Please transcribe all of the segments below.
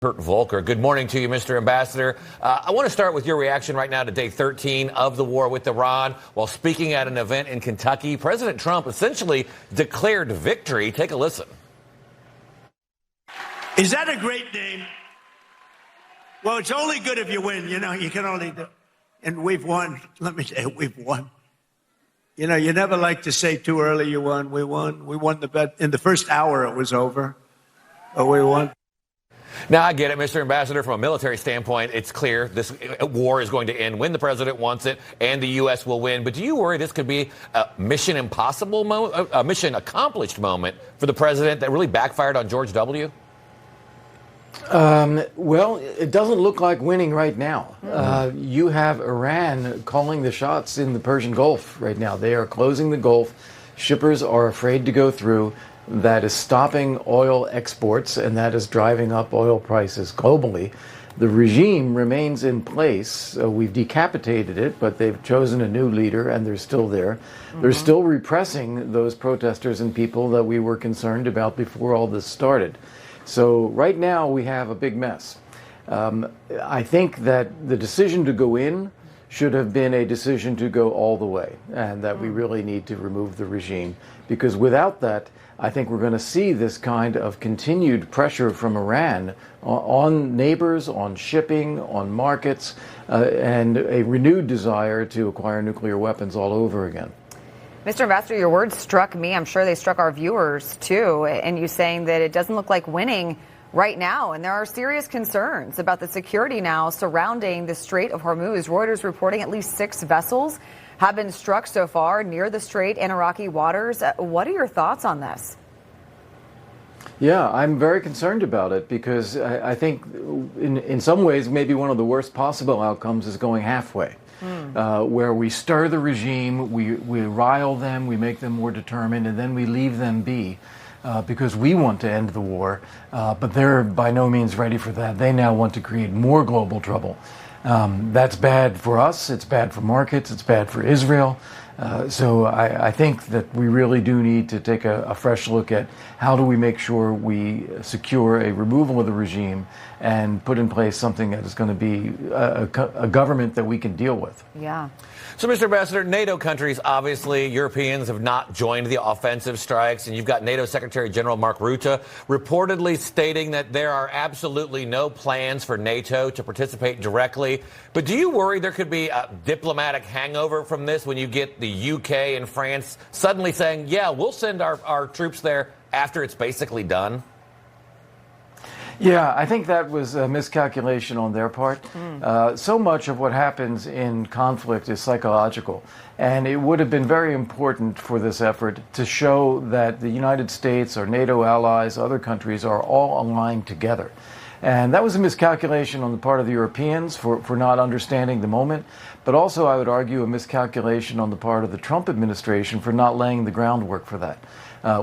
Kurt Volker. Good morning to you, Mr. Ambassador. I want to start with your reaction right now to day 13 of the war with Iran. While speaking at an event in Kentucky, President Trump essentially declared victory. Take a listen. Is that a great name? Well, it's only good if you win. You know, you can only do. And we've won. Let me tell you, we've won. You know, you never like to say too early you won. We won. We won the bet. In the first hour, it was over. But we won. Now, I get it, Mr. Ambassador. From a military standpoint, it's clear this war is going to end when the president wants it and the U.S. will win. But do you worry this could be a mission a mission accomplished moment for the president that really backfired on George W.? Well, it doesn't look like winning right now. You have Iran calling the shots in the Persian Gulf right now. They are closing the Gulf. Shippers are afraid to go through. That is stopping oil exports, and that is driving up oil prices globally. The regime remains in place. We've decapitated it, but they've chosen a new leader, and they're still there. They're still repressing those protesters and people that we were concerned about before all this started. So right now we have a big mess. I think that the decision to go in should have been a decision to go all the way, and that we really need to remove the regime, because without that, I think we're going to see this kind of continued pressure from Iran on neighbors, on shipping, on markets, and a renewed desire to acquire nuclear weapons all over again. Mr. Ambassador, your words struck me. I'm sure they struck our viewers, too. And you saying that it doesn't look like winning right now. And there are serious concerns about the security now surrounding the Strait of Hormuz. Reuters reporting at least 6 vessels have been struck so far near the Strait in Iraqi waters. What are your thoughts on this? Yeah, I'm very concerned about it, because I think in some ways maybe one of the worst possible outcomes is going halfway. Where we stir the regime, we rile them, we make them more determined, and then we leave them be because we want to end the war. But they're by no means ready for that. They now want to create more global trouble. That's bad for us, it's bad for markets, it's bad for Israel. So I think that we really do need to take a fresh look at how do we make sure we secure a removal of the regime and put in place something that is going to be a government that we can deal with. Yeah. So, Mr. Ambassador, NATO countries, obviously, Europeans have not joined the offensive strikes, and you've got NATO Secretary General Mark Rutte reportedly stating that there are absolutely no plans for NATO to participate directly. But do you worry there could be a diplomatic hangover from this when you get the UK and France suddenly saying, yeah, we'll send our troops there after it's basically done? Yeah, I think that was a miscalculation on their part. So much of what happens in conflict is psychological, and it would have been very important for this effort to show that the United States, our NATO allies, other countries are all aligned together. And that was a miscalculation on the part of the Europeans for not understanding the moment, but also, I would argue, a miscalculation on the part of the Trump administration for not laying the groundwork for that.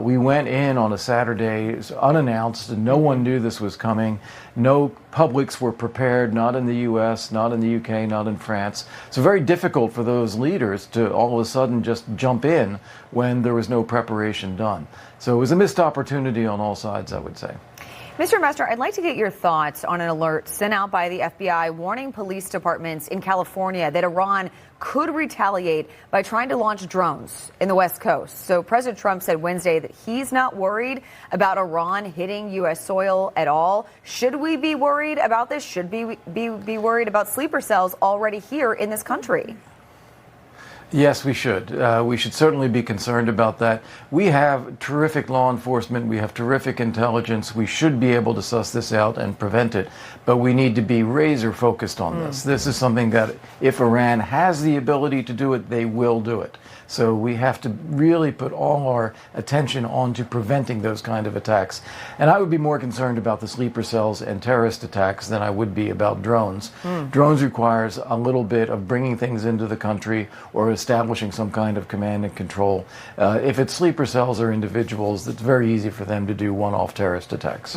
We went in on a Saturday unannounced, and no one knew this was coming. No publics were prepared, not in the U.S., not in the U.K., not in France. So very difficult for those leaders to all of a sudden just jump in when there was no preparation done. So it was a missed opportunity on all sides, I would say. Mr. Ambassador, I'd like to get your thoughts on an alert sent out by the FBI warning police departments in California that Iran could retaliate by trying to launch drones in the West Coast. So President Trump said Wednesday that he's not worried about Iran hitting U.S. soil at all. Should we be worried about this? Should we be worried about sleeper cells already here in this country? Yes, we should. We should certainly be concerned about that. We have terrific law enforcement. We have terrific intelligence. We should be able to suss this out and prevent it. But we need to be razor focused on this. This is something that if Iran has the ability to do it, they will do it. So we have to really put all our attention on to preventing those kind of attacks. And I would be more concerned about the sleeper cells and terrorist attacks than I would be about drones. Drones requires a little bit of bringing things into the country or establishing some kind of command and control. If it's sleeper cells or individuals, it's very easy for them to do one-off terrorist attacks.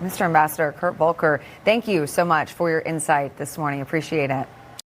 Mr. Ambassador Kurt Volker, thank you so much for your insight this morning. Appreciate it.